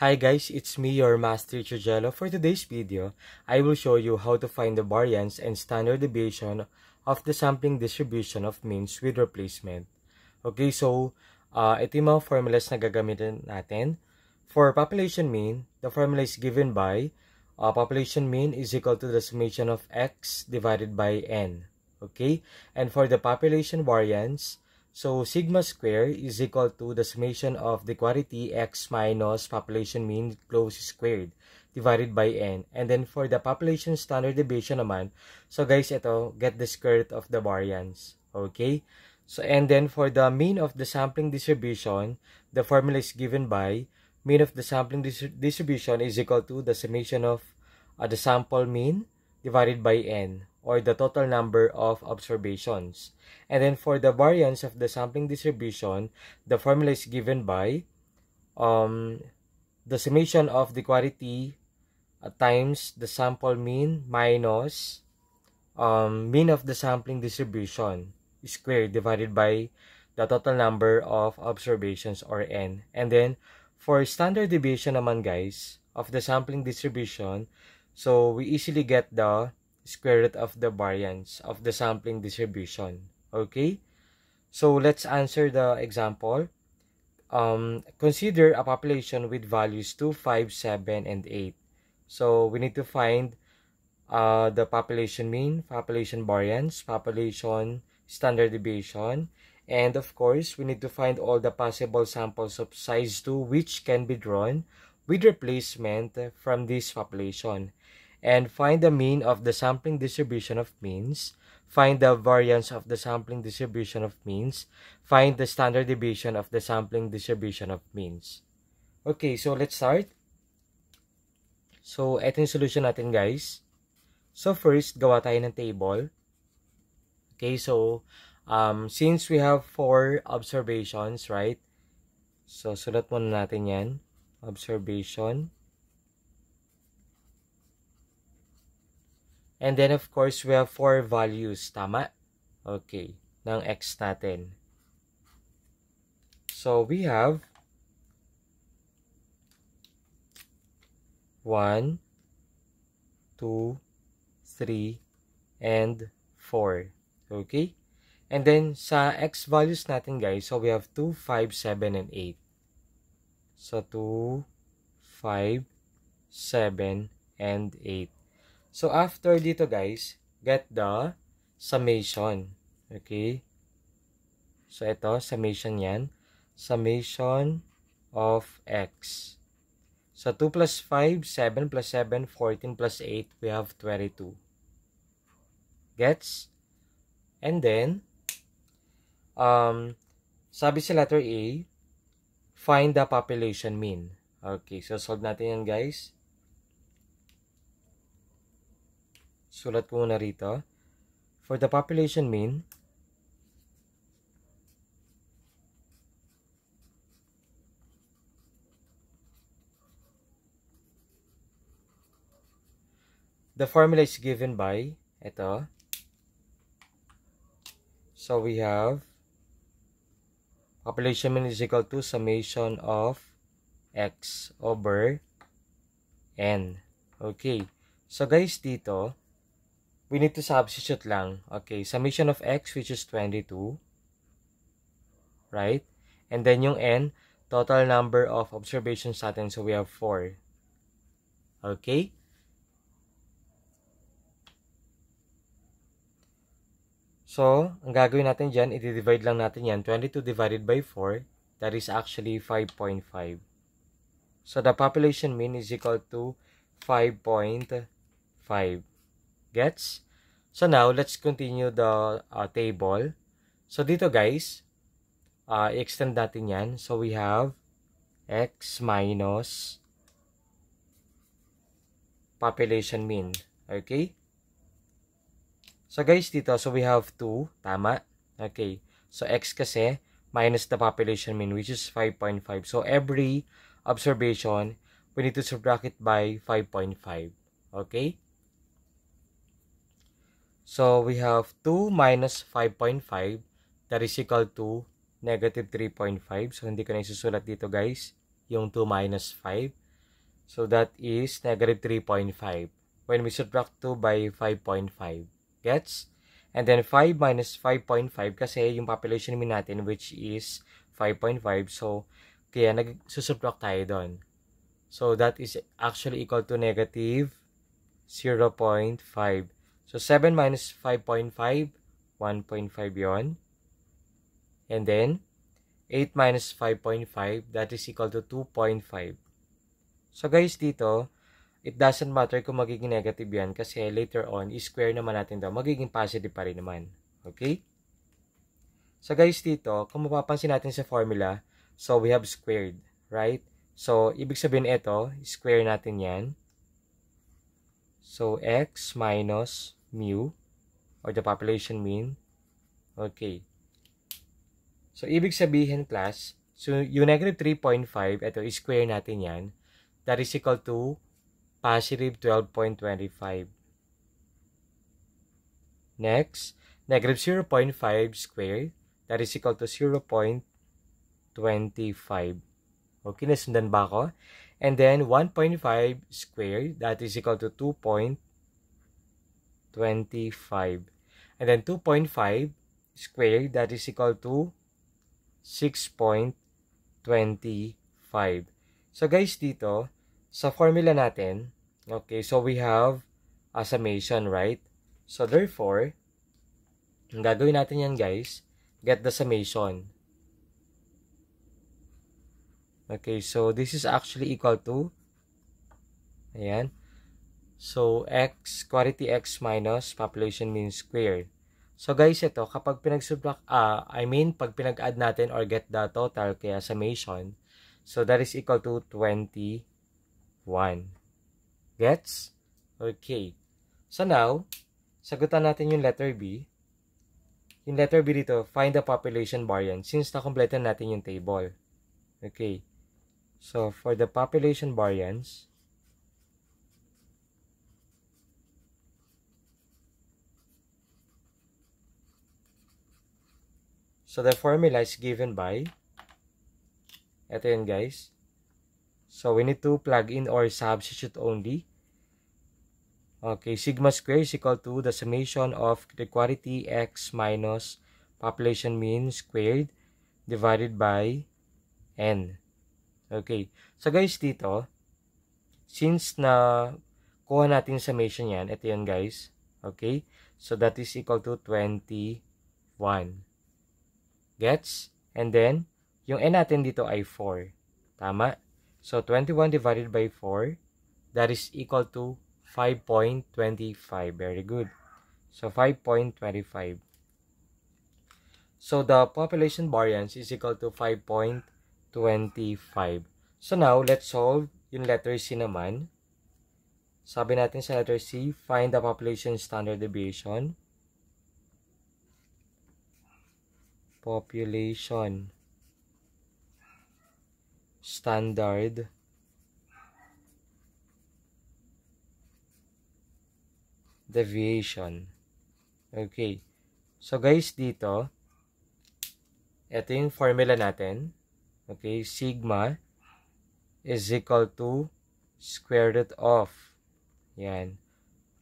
Hi guys, it's me, your Master Teacher Jello. For today's video, I will show you how to find the variance and standard deviation of the sampling distribution of means with replacement. Okay, so ito yung mga formulas na gagamitin natin. For population mean, the formula is given by population mean is equal to the summation of x divided by n. Okay, and for the population variance, so sigma square is equal to the summation of the quantity x minus population mean close squared divided by n. And then for the population standard deviation naman, so guys, ito, get the square root of the variance. Okay? So, and then for the mean of the sampling distribution, the formula is given by mean of the sampling distribution is equal to the summation of the sample mean divided by n, or the total number of observations. And then for the variance of the sampling distribution, the formula is given by the summation of the quantity times the sample mean minus mean of the sampling distribution squared divided by the total number of observations, or n. And then for standard deviation naman guys of the sampling distribution, so we easily get the square root of the variance of the sampling distribution. Okay, so let's answer the example. Consider a population with values 2, 5, 7, and 8. So we need to find the population mean, population variance, population standard deviation, and of course we need to find all the possible samples of size 2 which can be drawn with replacement from this population, and find the mean of the sampling distribution of means, find the variance of the sampling distribution of means, find the standard deviation of the sampling distribution of means. Okay, so let's start. So ito yung solution natin guys. So first, gawa tayo ng table. Okay, so since we have 4 observations, right? So sulat muna natin yan. Observation. And then of course, we have 4 values. Tama? Okay. Ng x natin. So we have 1, 2, 3, and 4. Okay? And then sa x values natin guys, so we have 2, 5, 7, and 8. So 2, 5, 7, and 8. So after dito guys, get the summation. Okay? So ito, summation yan. Summation of x. So 2 plus 5, 7 plus 7, 14 plus 8, we have 22. Gets? And then, sabi sa letter A, find the population mean. Okay, so solve natin yan guys. Sulat ko muna rito. For the population mean, the formula is given by ito. So we have population mean is equal to summation of x over n. Okay. So guys, dito, we need to substitute lang. Okay, summation of x, which is 22. Right? And then yung n, total number of observations natin. So we have 4. Okay? So, ang gagawin natin dyan, i-divide lang natin yan. 22 divided by 4, that is actually 5.5. So, the population mean is equal to 5.5. Gets? So, now, let's continue the table. So, dito guys, i-extend natin yan. So, we have x minus population mean. Okay? So guys, dito, so we have 2, tama? Okay, so x kasi, minus the population mean, which is 5.5. So every observation, we need to subtract it by 5.5. Okay? So we have 2 minus 5.5, that is equal to negative 3.5. So hindi ko na isusulat dito guys, yung 2 minus 5. So that is negative 3.5. When we subtract 2 by 5.5. Gets? And then 5 minus 5.5 kasi yung population mean natin which is 5.5. So, kaya nagsusubtract tayo doon. So, that is actually equal to negative 0.5. So, 7 minus 5.5, 1.5 yon. And then, 8 minus 5.5, that is equal to 2.5. So, guys, dito, it doesn't matter kung magiging negative yan kasi later on, i-square naman natin daw. Magiging positive pa rin naman. Okay? So, guys, dito, kung mapapansin natin sa formula, so, we have squared, right? So, ibig sabihin ito, square natin yan. So, x minus mu, or the population mean. Okay. So, ibig sabihin, class, so, yung negative 3.5, ito, square natin yan. That is equal to positive 12.25. Next, negative 0.5 squared, that is equal to 0.25. Okay, nasundan ba ako? And then, 1.5 squared, that is equal to 2.25. And then, 2.5 squared, that is equal to 6.25. So, guys, dito, sa formula natin, okay, so we have a summation, right? So, therefore, ang gagawin natin yan, guys, get the summation. Okay, so this is actually equal to, ayan, so x, quantity x minus population mean squared. So guys, ito, kapag pag pinag-add natin or get the total, kaya summation, so that is equal to 21. Gets? Okay. So now, sagutan natin yung letter B. Yung letter B dito, find the population variance since nakompleto natin yung table. Okay. So, for the population variance, so the formula is given by, ito yun guys. So, we need to plug in or substitute only. Okay, sigma square is equal to the summation of the quantity x minus population mean squared divided by n. Okay. So, guys, dito, since na kuha natin summation yan, ito yan, guys. Okay. So, that is equal to 21. Gets? And then, yung n natin dito ay 4. Tama? So, 21 divided by 4, that is equal to 5.25. Very good. So, 5.25. So, the population variance is equal to 5.25. So now, let's solve yung letter C naman. Sabi natin sa letter C, find the population standard deviation. Population standard deviation. Okay. So guys, dito, ito yung formula natin. Okay, sigma is equal to square root of, yan,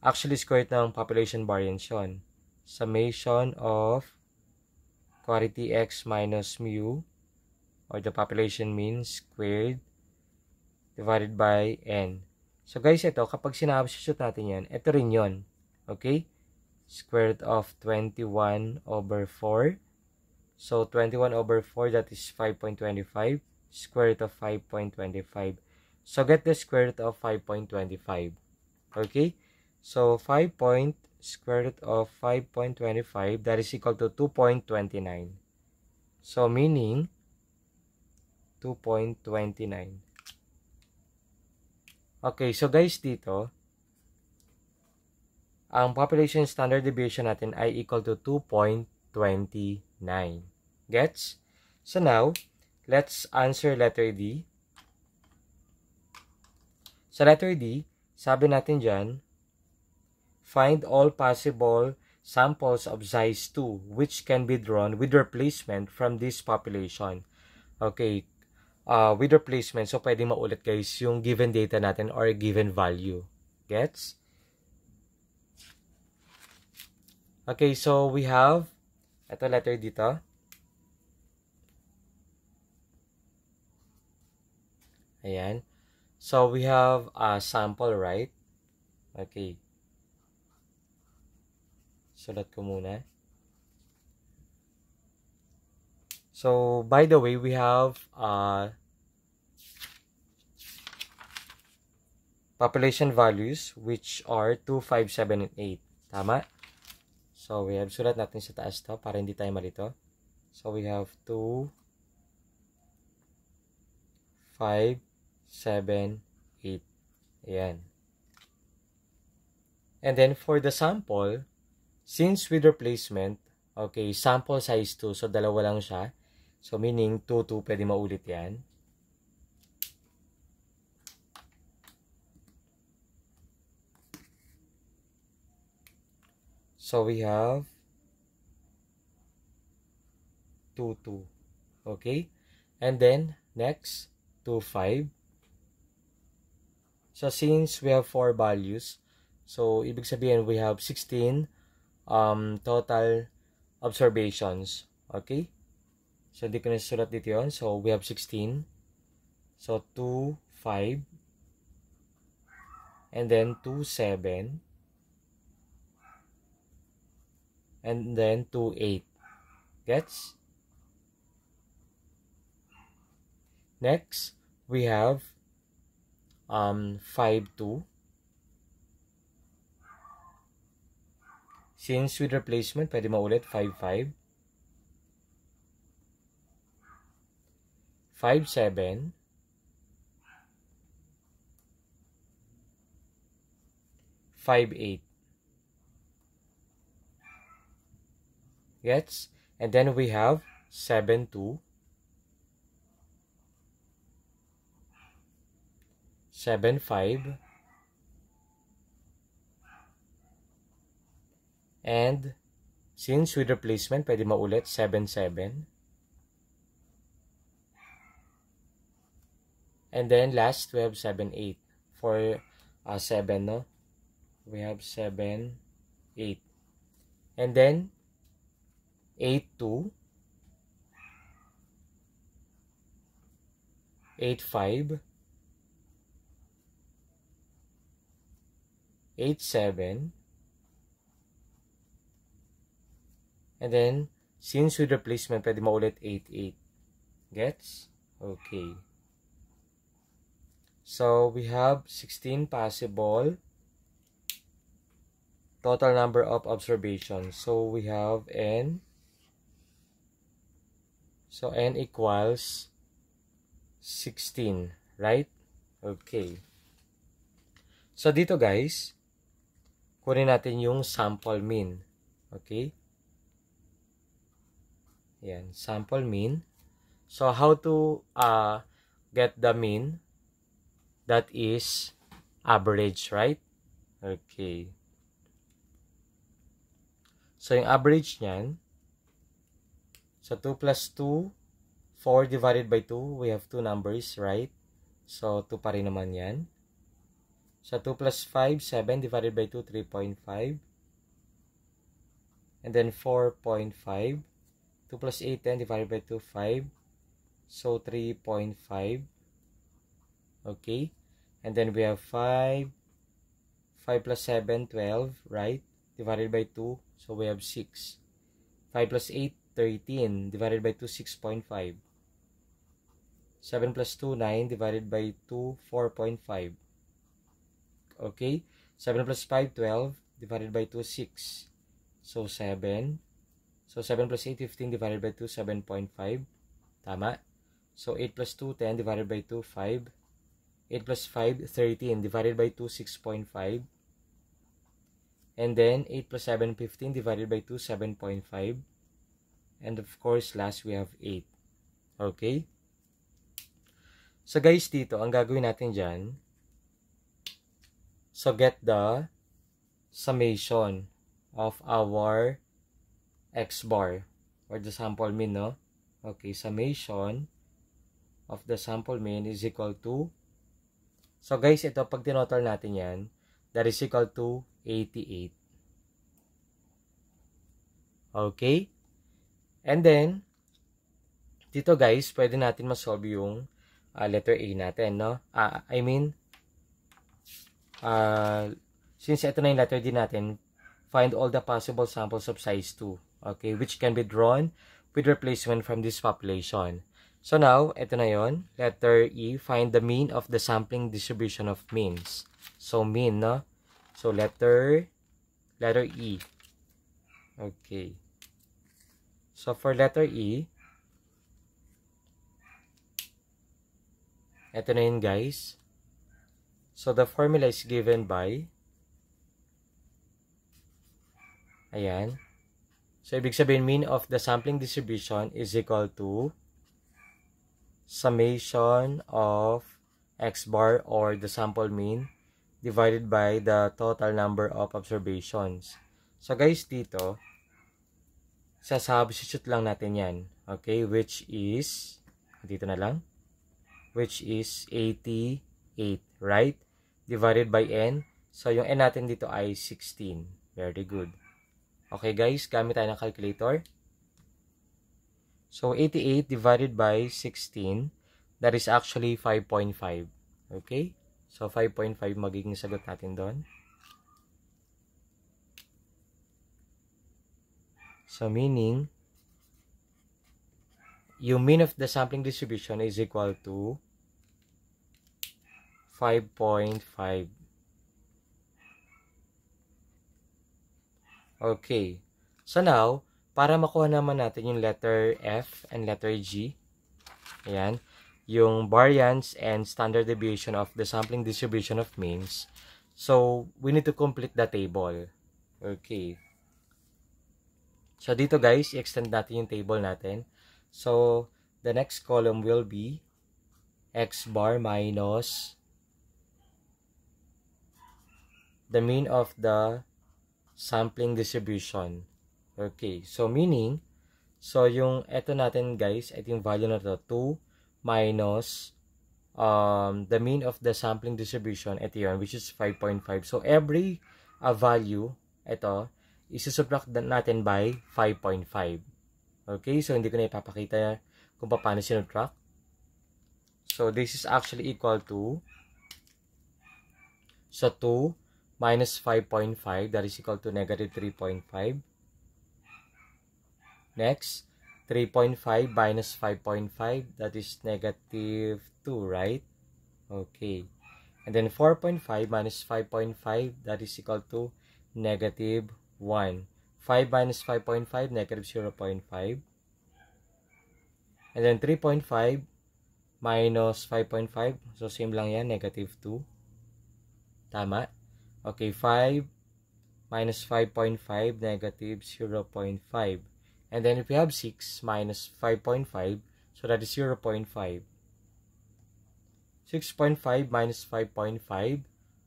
actually square root ng population variance yun. Summation of quantity x minus mu, or the population mean squared divided by n. So guys, ito, kapag sinabstitute natin yan, ito rin yun. Okay? Square root of 21 over 4. So, 21 over 4, that is 5.25. Square root of 5.25. So, get the square root of 5.25. Okay? So, square root of 5.25, that is equal to 2.29. So, meaning, 2.29. Okay, so guys, dito, ang population standard deviation natin ay equal to 2.29. Gets? So now, let's answer letter D. Sa letter D, sabi natin dyan, find all possible samples of size 2 which can be drawn with replacement from this population. Okay, with replacement. So, pwede maulit guys yung given data natin or given value. Gets? Okay, so we have ito letter dito. Ayan. So, we have a sample, right? Okay. Sulat ko muna. So, by the way, we have population values which are 2, 5, 7, and 8. Tama? So, we have, sulat natin sa taas to para hindi tayo malito. So, we have 2, 5, 7, 8. Ayan. And then, for the sample, since with replacement, okay, sample size 2, so dalawa lang siya. So, meaning 2, 2, pwede maulit yan. So, we have 2, 2. Okay? And then, next, 2, 5. So, since we have 4 values, so, ibig sabihin, we have 16 total observations. Okay? So, hindi ko na sulat dito yun. So, we have 16. So, 2, 5. And then, 2, 7. And then, 2, 8. Gets? Next, we have 5, 2. Since with replacement, pwede maulit 5, 5. 5, 7. 5, 8. Gets? And then we have 7, 2. 7, 5. And since with replacement, pwede maulit 7, 7. And then last, we have 7, 8. For 7, no? We have 7, 8. And then 8, 2. 8, 5. 8, 7. And then, since with replacement, pwede maulit 8, 8. Gets? Okay. So, we have 16 possible total number of observations. So, we have n. So, n equals 16, right? Okay. So, dito guys, kunin natin yung sample mean. Okay? Yan, sample mean. So, how to get the mean? That is average, right? Okay. So, yung average niyan, so 2 plus 2, 4 divided by 2, we have 2 numbers, right? So, 2 pa rin naman yan. So, 2 plus 5, 7 divided by 2, 3.5. And then 4.5. 2 plus 8, 10 divided by 2, 5. So, 3.5. Okay. And then we have 5. 5 plus 7, 12, right? Divided by 2. So, we have 6. 5 plus 8, 13. Divided by 2, 6.5. 7 plus 2, 9. Divided by 2, 4.5. Okay. 7 plus 5, 12. Divided by 2, 6. So, 7. So, 7 plus 8, 15. Divided by 2, 7.5. Tama. So, 8 plus 2, 10. Divided by 2, 5. 8 plus 5, 13. Divided by 2, 6.5. And then, 8 plus 7, 15. Divided by 2, 7.5. And of course, last we have 8. Okay? So, guys, dito, ang gagawin natin dyan, so get the summation of our x bar or the sample mean, no? Okay, summation of the sample mean is equal to, so guys, ito pag tinotal natin yan, that is equal to 88. Okay? And then, dito guys, pwede natin masolve yung letter A natin, no? Since ito na yung letter D natin, find all the possible samples of size 2, okay, which can be drawn with replacement from this population. So now, ito na yon. Letter E, find the mean of the sampling distribution of means. So mean, no? So letter E. Okay. So for letter E, ito na yun guys. So the formula is given by, ayan. So ibig sabihin, mean of the sampling distribution is equal to summation of x bar, or the sample mean, divided by the total number of observations. So guys, dito, substitute lang natin yan. Okay, which is, dito na lang, which is 88, right? Divided by n. So yung n natin dito ay 16. Very good. Okay guys, gamit tayo ng calculator. So 88 divided by 16, that is actually 5.5. Okay? So 5.5 magiging sagot natin doon. So meaning, yung mean of the sampling distribution is equal to 5.5. Okay. So now, para makuha naman natin yung letter F and letter G, ayan, yung variance and standard deviation of the sampling distribution of means. So, we need to complete the table. Okay. So, dito guys, i-extend natin yung table natin. So, the next column will be x bar minus the mean of the sampling distribution. Okay, so meaning, so yung eto natin guys, ito yung value na to, 2 minus the mean of the sampling distribution, ito yun, which is 5.5. So every value, ito, isusubtract natin by 5.5. Okay, so hindi ko na ipapakita kung paano sinubtract. So this is actually equal to, so 2 minus 5.5, that is equal to negative 3.5. Next, 3.5 minus 5.5, that is negative 2, right? Okay. And then 4.5 minus 5.5, that is equal to negative 1. 5 minus 5.5, negative 0.5. And then 3.5 minus 5.5, so same lang yan, negative 2. Tama? Okay, 5 minus 5.5, negative 0.5. And then if we have 6 minus 5.5, so that is 0.5. 6.5 minus 5.5,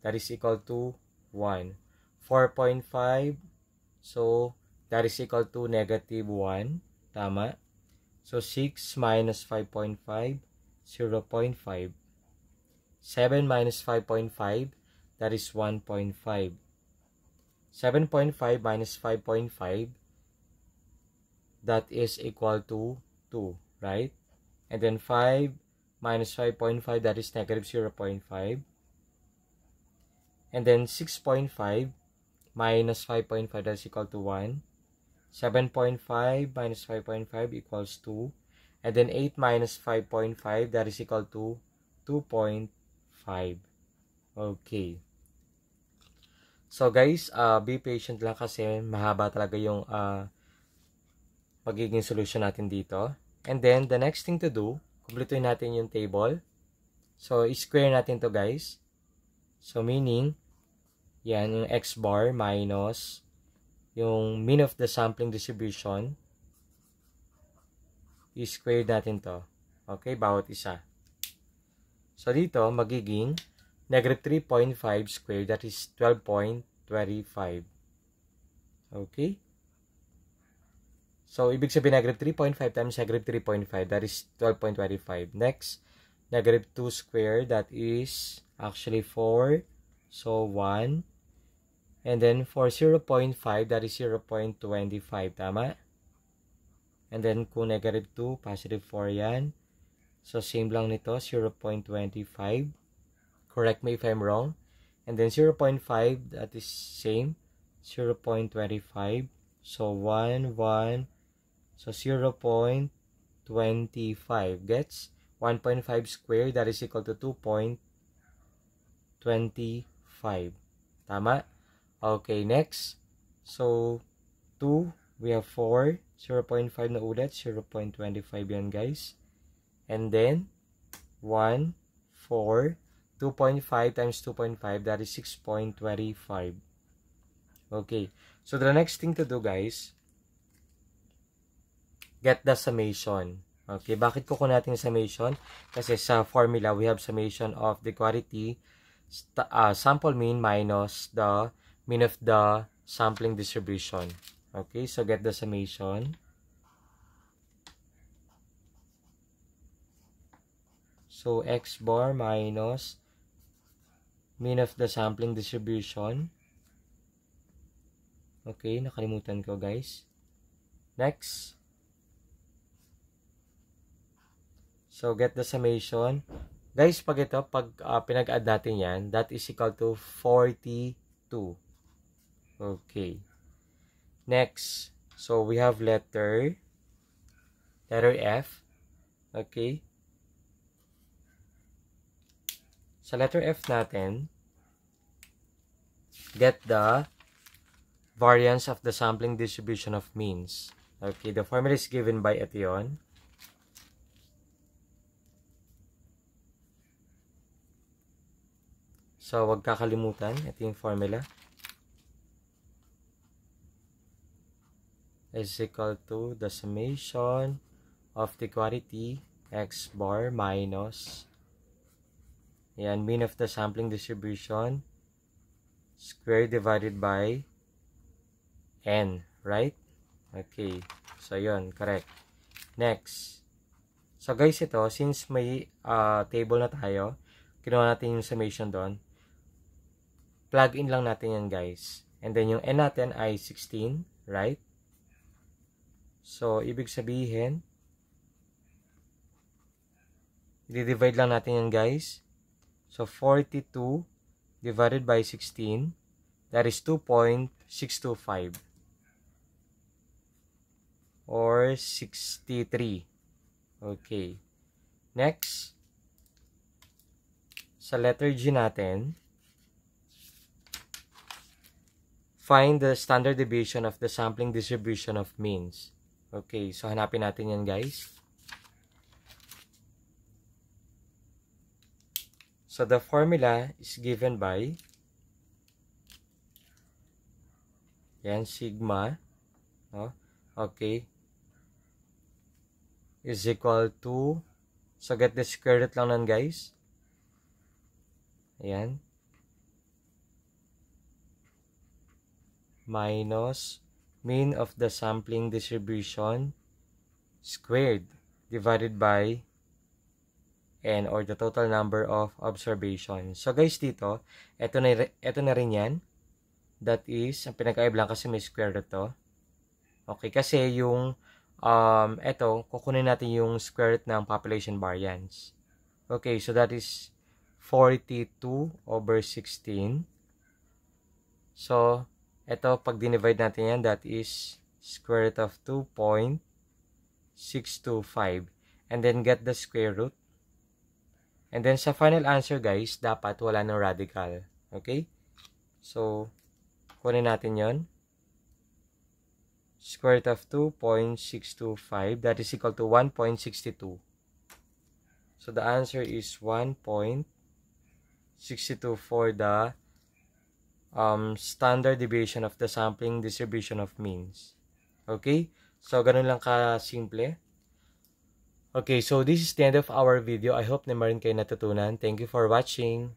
that is equal to 1. 4.5, so that is equal to negative 1. Tama? So 6 minus 5.5, 0.5. 7 minus 5.5, that is 1.5. 7.5 minus 5.5, that is equal to 2, right? And then 5 minus 5.5, that is negative 0.5. And then 6.5 minus 5.5, that is equal to 1. 7.5 minus 5.5 equals 2. And then 8 minus 5.5, that is equal to 2.5. Okay. So guys, be patient lang kasi mahaba talaga yung magiging solution natin dito. And then, the next thing to do, kumpletuhin natin yung table. So, square natin to guys. So, meaning, yan, yung x bar minus yung mean of the sampling distribution. I-square natin to. Okay, bawat isa. So, dito, magiging negative 3.5 squared, that is 12.25. Okay? So, ibig sabihin negative 3.5 times negative 3.5, that is 12.25. Next, Negative 2 squared, that is actually 4. So 1. And then for 0.5, that is 0.25. Tama? And then kung negative 2, positive 4 yan. So same lang nito, 0.25. Correct me if I'm wrong. And then 0.5, that is same. 0.25. So 1, 1. So 0.25. Gets? 1.5 squared, that is equal to 2.25. Tama? Okay, next. So 2, we have 4. 0.5 na ulit. 0.25 yan, guys. And then 1, 4. 2.5 times 2.5, that is 6.25. Okay. So the next thing to do, guys, get the summation. Okay, bakit kukunin natin summation? Kasi sa formula, we have summation of the quantity sample mean minus the mean of the sampling distribution. Okay, so get the summation. So x bar minus mean of the sampling distribution. Okay, nakalimutan ko, guys. Next. So, get the summation. Guys, pag ito, pinag-add natin yan, that is equal to 42. Okay. Next. So, we have letter F. Okay. Sa letter F natin, get the variance of the sampling distribution of means. Okay, the formula is given by ito yun. So, wag kakalimutan. Ito yung formula. Is equal to the summation of the quantity x bar minus mean of the sampling distribution square divided by n, right? Okay. So, yun. Correct. Next. So, guys, ito, since may table na tayo, kinuha natin yung summation doon. Plug in lang natin yan, guys. And then, yung n natin ay 16, right? So, ibig sabihin, i-divide lang natin yan, guys. So, 42 divided by 16, that is 2.625. Or 63. Okay. Next, sa letter G natin, find the standard deviation of the sampling distribution of means. Okay, so hanapin natin yan, guys. So the formula is given by sigma, okay, is equal to, so get the square root lang nun, guys. Ayan. Minus mean of the sampling distribution squared divided by n, or the total number of observations. So guys, dito, ito na rin yan. That is, ang pinag-aib lang kasi may square root to. Okay, kasi yung ito, kukunin natin yung square root ng population variance. Okay, so that is 42 over 16. So, ito, pag dinivide natin yan, that is square root of 2.625. And then, get the square root. And then, sa final answer, guys, dapat wala ng radical. Okay? So, kunin natin yon. Square root of 2.625, that is equal to 1.62. So, the answer is 1.62 for the standard deviation of the sampling distribution of means. Okay? So, ganun lang ka-simple. Okay, so this is the end of our video. I hope na meron kayo natutunan. Thank you for watching.